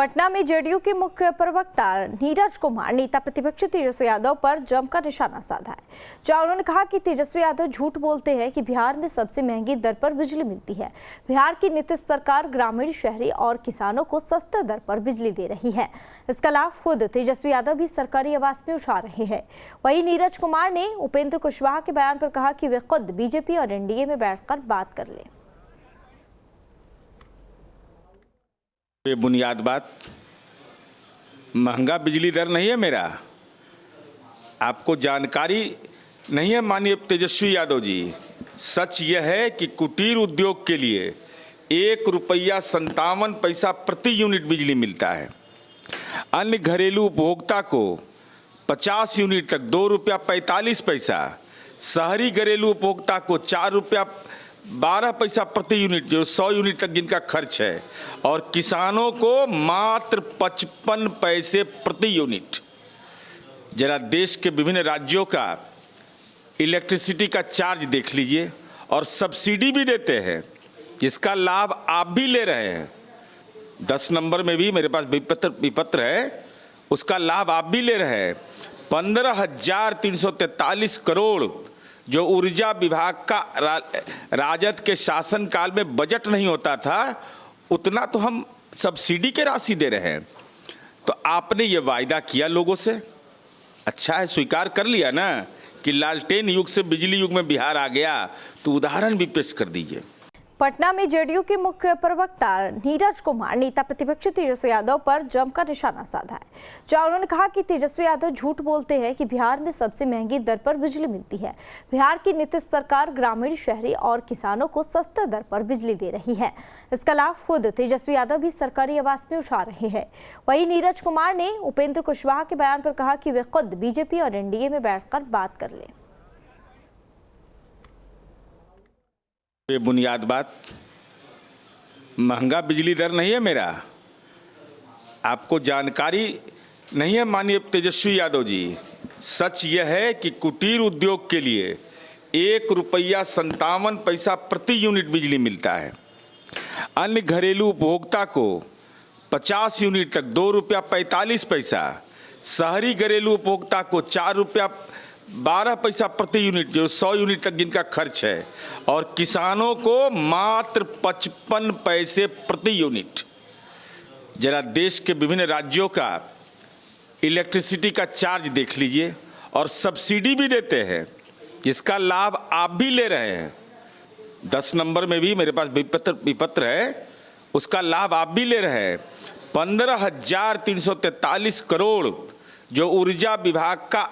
पटना में जेडीयू के मुख्य प्रवक्ता नीरज कुमार नेता प्रतिपक्ष तेजस्वी यादव पर जमकर निशाना साधा है, जहां उन्होंने कहा कि तेजस्वी यादव झूठ बोलते हैं कि बिहार में सबसे महंगी दर पर बिजली मिलती है। बिहार की नीतीश सरकार ग्रामीण, शहरी और किसानों को सस्ते दर पर बिजली दे रही है। इसका लाभ खुद तेजस्वी यादव भी सरकारी आवास में उठा रहे हैं। वहीं नीरज कुमार ने उपेंद्र कुशवाहा के बयान पर कहा कि वे खुद बीजेपी और एनडीए में बैठकर बात कर लें। बेबुनियाद बात, महंगा बिजली दर नहीं है मेरा। आपको जानकारी नहीं है माननीय तेजस्वी यादव जी। सच यह है कि कुटीर उद्योग के लिए 1 रुपया 57 पैसा प्रति यूनिट बिजली मिलता है। अन्य घरेलू उपभोक्ता को 50 यूनिट तक 2 रुपया 45 पैसा, शहरी घरेलू उपभोक्ता को 4 रुपया 12 पैसा प्रति यूनिट, जो 100 यूनिट तक जिनका खर्च है, और किसानों को मात्र 55 पैसे प्रति यूनिट। जरा देश के विभिन्न राज्यों का इलेक्ट्रिसिटी का चार्ज देख लीजिए, और सब्सिडी भी देते हैं, इसका लाभ आप भी ले रहे हैं। 10 नंबर में भी मेरे पास विपत्र है, उसका लाभ आप भी ले रहे हैं। 15,343 करोड़ जो ऊर्जा विभाग का राजद के शासनकाल में बजट नहीं होता था, उतना तो हम सब्सिडी के राशि दे रहे हैं। तो आपने ये वायदा किया लोगों से, अच्छा है, स्वीकार कर लिया ना कि लालटेन युग से बिजली युग में बिहार आ गया, तो उदाहरण भी पेश कर दीजिए। पटना में जेडीयू के मुख्य प्रवक्ता नीरज कुमार नेता प्रतिपक्ष तेजस्वी यादव पर जमकर निशाना साधा है, जहां उन्होंने कहा कि तेजस्वी यादव झूठ बोलते हैं कि बिहार में सबसे महंगी दर पर बिजली मिलती है। बिहार की नीतीश सरकार ग्रामीण, शहरी और किसानों को सस्ते दर पर बिजली दे रही है। इसका लाभ खुद तेजस्वी यादव भी सरकारी आवास में उठा रहे हैं। वहीं नीरज कुमार ने उपेंद्र कुशवाहा के बयान पर कहा कि वे खुद बीजेपी और एनडीए में बैठकर बात कर लें। बेबुनियाद बात, महंगा बिजली दर नहीं है मेरा। आपको जानकारी नहीं है माननीय तेजस्वी यादव जी। सच यह है कि कुटीर उद्योग के लिए 1 रुपया 57 पैसा प्रति यूनिट बिजली मिलता है। अन्य घरेलू उपभोक्ता को 50 यूनिट तक 2 रुपया 45 पैसा, शहरी घरेलू उपभोक्ता को 4 रुपया 12 पैसा प्रति यूनिट, जो 100 यूनिट तक जिनका खर्च है, और किसानों को मात्र 55 पैसे प्रति यूनिट। जरा देश के विभिन्न राज्यों का इलेक्ट्रिसिटी का चार्ज देख लीजिए, और सब्सिडी भी देते हैं, इसका लाभ आप भी ले रहे हैं। 10 नंबर में भी मेरे पास विपत्र है, उसका लाभ आप भी ले रहे हैं। 15,343 करोड़ जो ऊर्जा विभाग का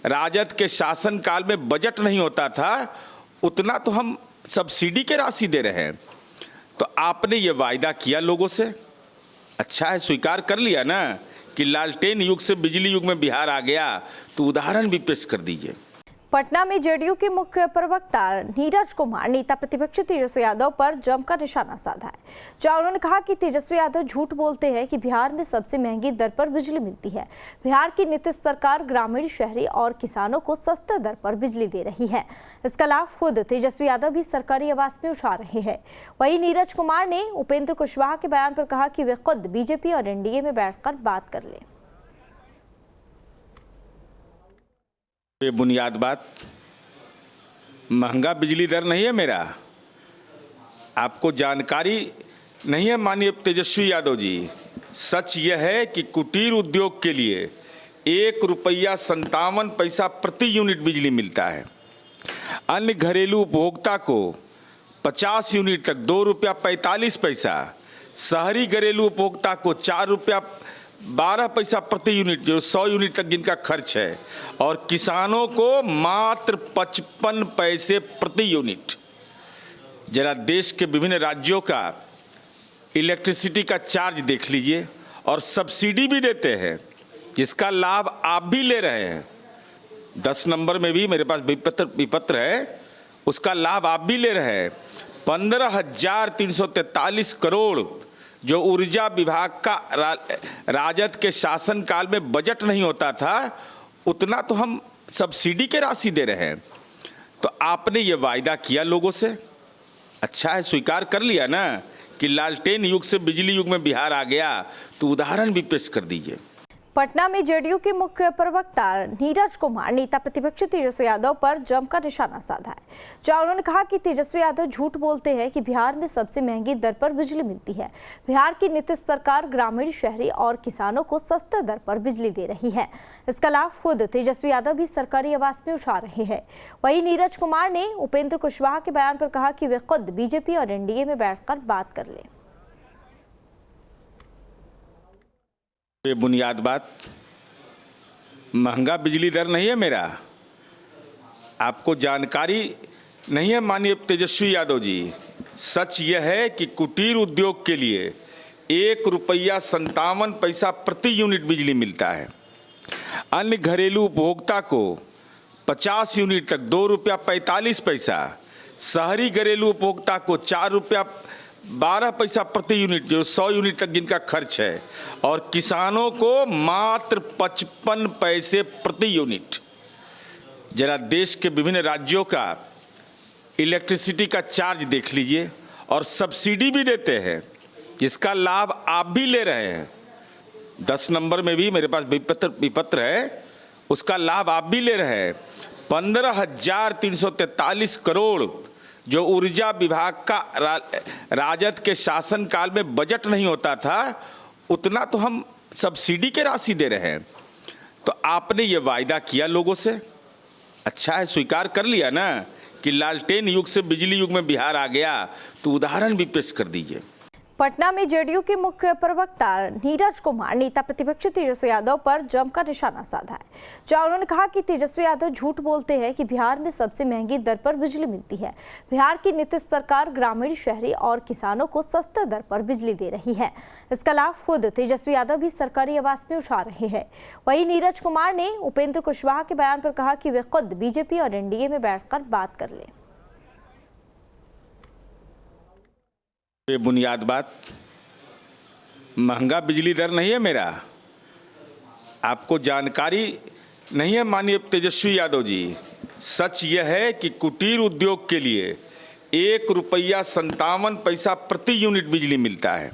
राजद के शासनकाल में बजट नहीं होता था, उतना तो हम सब्सिडी के राशि दे रहे हैं। तो आपने ये वायदा किया लोगों से, अच्छा है, स्वीकार कर लिया ना कि लालटेन युग से बिजली युग में बिहार आ गया, तो उदाहरण भी पेश कर दीजिए। पटना में जेडीयू के मुख्य प्रवक्ता नीरज कुमार नेता प्रतिपक्ष तेजस्वी यादव पर जमकर निशाना साधा है, जहां उन्होंने कहा कि तेजस्वी यादव झूठ बोलते हैं कि बिहार में सबसे महंगी दर पर बिजली मिलती है। बिहार की नीतीश सरकार ग्रामीण, शहरी और किसानों को सस्ते दर पर बिजली दे रही है। इसका लाभ खुद तेजस्वी यादव भी सरकारी आवास में उठा रहे हैं। वहीं नीरज कुमार ने उपेंद्र कुशवाहा के बयान पर कहा कि वे खुद बीजेपी और एनडीए में बैठकर बात कर लें। बेबुनियाद बात, महंगा बिजली दर नहीं है मेरा। आपको जानकारी नहीं है माननीय तेजस्वी यादव जी। सच यह है कि कुटीर उद्योग के लिए 1 रुपया 57 पैसा प्रति यूनिट बिजली मिलता है। अन्य घरेलू उपभोक्ता को 50 यूनिट तक 2 रुपया 45 पैसा, शहरी घरेलू उपभोक्ता को 4 रुपया 12 पैसा प्रति यूनिट, जो 100 यूनिट तक जिनका खर्च है, और किसानों को मात्र 55 पैसे प्रति यूनिट। जरा देश के विभिन्न राज्यों का इलेक्ट्रिसिटी का चार्ज देख लीजिए, और सब्सिडी भी देते हैं, इसका लाभ आप भी ले रहे हैं। 10 नंबर में भी मेरे पास विपत्र है, उसका लाभ आप भी ले रहे हैं। 15,343 करोड़ जो ऊर्जा विभाग का राजद के शासनकाल में बजट नहीं होता था, उतना तो हम सब्सिडी के राशि दे रहे हैं। तो आपने ये वायदा किया लोगों से, अच्छा है, स्वीकार कर लिया ना कि लालटेन युग से बिजली युग में बिहार आ गया, तो उदाहरण भी पेश कर दीजिए। पटना में जेडीयू के मुख्य प्रवक्ता नीरज कुमार नेता प्रतिपक्ष तेजस्वी यादव पर जमकर निशाना साधा है, जहां उन्होंने कहा कि तेजस्वी यादव झूठ बोलते हैं कि बिहार में सबसे महंगी दर पर बिजली मिलती है। बिहार की नीतीश सरकार ग्रामीण, शहरी और किसानों को सस्ते दर पर बिजली दे रही है। इसका लाभ खुद तेजस्वी यादव भी सरकारी आवास में उठा रहे हैं। वहीं नीरज कुमार ने उपेंद्र कुशवाहा के बयान पर कहा कि वे खुद बीजेपी और एनडीए में बैठकर बात कर लें। बेबुनियाद बात, महंगा बिजली दर नहीं है मेरा। आपको जानकारी नहीं है माननीय तेजस्वी यादव जी। सच यह है कि कुटीर उद्योग के लिए ₹1.57 प्रति यूनिट बिजली मिलता है। अन्य घरेलू उपभोक्ता को 50 यूनिट तक ₹2.45, शहरी घरेलू उपभोक्ता को ₹4.12 प्रति यूनिट, जो 100 यूनिट तक जिनका खर्च है, और किसानों को मात्र 55 पैसे प्रति यूनिट। जरा देश के विभिन्न राज्यों का इलेक्ट्रिसिटी का चार्ज देख लीजिए, और सब्सिडी भी देते हैं, इसका लाभ आप भी ले रहे हैं। 10 नंबर में भी मेरे पास विपत्र है, उसका लाभ आप भी ले रहे हैं। 15,343 करोड़ जो ऊर्जा विभाग का राजद के शासनकाल में बजट नहीं होता था, उतना तो हम सब्सिडी के राशि दे रहे हैं। तो आपने ये वायदा किया लोगों से, अच्छा है, स्वीकार कर लिया ना कि लालटेन युग से बिजली युग में बिहार आ गया, तो उदाहरण भी पेश कर दीजिए। पटना में जेडीयू के मुख्य प्रवक्ता नीरज कुमार नेता प्रतिपक्ष तेजस्वी यादव पर जमकर निशाना साधा है, जहां उन्होंने कहा कि तेजस्वी यादव झूठ बोलते हैं कि बिहार में सबसे महंगी दर पर बिजली मिलती है। बिहार की नीतीश सरकार ग्रामीण, शहरी और किसानों को सस्ते दर पर बिजली दे रही है। इसका लाभ खुद तेजस्वी यादव भी सरकारी आवास में उठा रहे हैं। वहीं नीरज कुमार ने उपेंद्र कुशवाहा के बयान पर कहा कि वे खुद बीजेपी और एनडीए में बैठकर बात कर लें। बेबुनियाद बात, महंगा बिजली दर नहीं है मेरा। आपको जानकारी नहीं है माननीय तेजस्वी यादव जी। सच यह है कि कुटीर उद्योग के लिए ₹1.57 प्रति यूनिट बिजली मिलता है।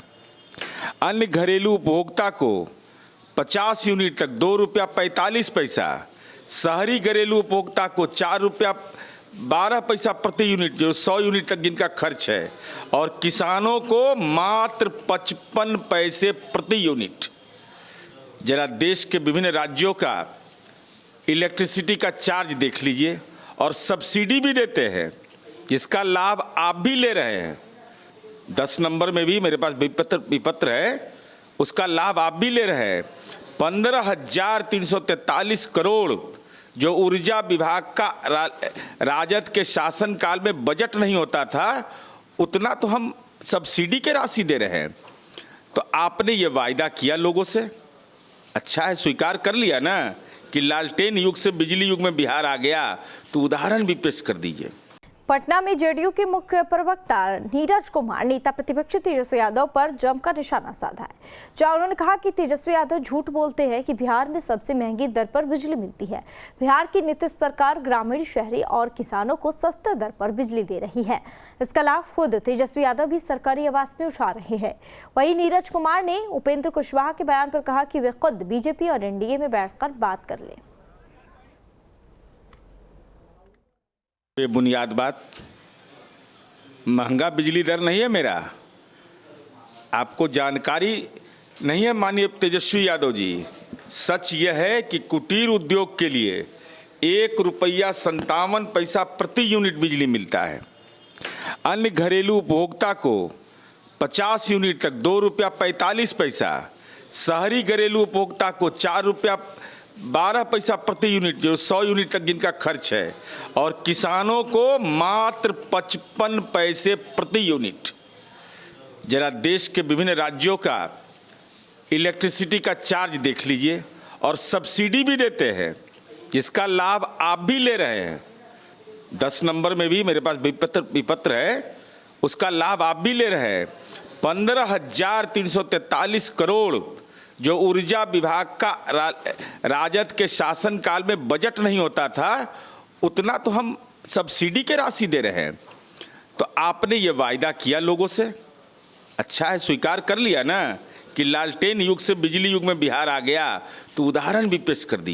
अन्य घरेलू उपभोक्ता को 50 यूनिट तक ₹2.45, शहरी घरेलू उपभोक्ता को ₹4.12 प्रति यूनिट, जो 100 यूनिट तक जिनका खर्च है, और किसानों को मात्र 55 पैसे प्रति यूनिट। जरा देश के विभिन्न राज्यों का इलेक्ट्रिसिटी का चार्ज देख लीजिए, और सब्सिडी भी देते हैं, इसका लाभ आप भी ले रहे हैं। 10 नंबर में भी मेरे पास विपत्र है, उसका लाभ आप भी ले रहे हैं। 15,343 करोड़ जो ऊर्जा विभाग का राजद के शासनकाल में बजट नहीं होता था, उतना तो हम सब्सिडी के राशि दे रहे हैं। तो आपने ये वायदा किया लोगों से, अच्छा है, स्वीकार कर लिया ना कि लालटेन युग से बिजली युग में बिहार आ गया, तो उदाहरण भी पेश कर दीजिए। पटना में जेडीयू के मुख्य प्रवक्ता नीरज कुमार नेता प्रतिपक्ष तेजस्वी यादव पर जमकर निशाना साधा है, जहां उन्होंने कहा कि तेजस्वी यादव झूठ बोलते हैं कि बिहार में सबसे महंगी दर पर बिजली मिलती है। बिहार की नीतीश सरकार ग्रामीण, शहरी और किसानों को सस्ते दर पर बिजली दे रही है। इसका लाभ खुद तेजस्वी यादव भी सरकारी आवास में उठा रहे हैं। वहीं नीरज कुमार ने उपेंद्र कुशवाहा के बयान पर कहा कि वे खुद बीजेपी और एनडीए में बैठकर बात कर लें। बेबुनियाद बात, महंगा बिजली दर नहीं है मेरा। आपको जानकारी नहीं है माननीय तेजस्वी यादव जी। सच यह है कि कुटीर उद्योग के लिए ₹1.57 प्रति यूनिट बिजली मिलता है। अन्य घरेलू उपभोक्ता को 50 यूनिट तक ₹2.45, शहरी घरेलू उपभोक्ता को ₹4.12 प्रति यूनिट, जो 100 यूनिट तक जिनका खर्च है, और किसानों को मात्र 55 पैसे प्रति यूनिट। जरा देश के विभिन्न राज्यों का इलेक्ट्रिसिटी का चार्ज देख लीजिए, और सब्सिडी भी देते हैं, इसका लाभ आप भी ले रहे हैं। 10 नंबर में भी मेरे पास विपत्र है, उसका लाभ आप भी ले रहे हैं। 15,343 करोड़ जो ऊर्जा विभाग का राजद के शासनकाल में बजट नहीं होता था, उतना तो हम सब्सिडी के राशि दे रहे हैं। तो आपने ये वायदा किया लोगों से, अच्छा है, स्वीकार कर लिया ना कि लालटेन युग से बिजली युग में बिहार आ गया, तो उदाहरण भी पेश कर दीजिए।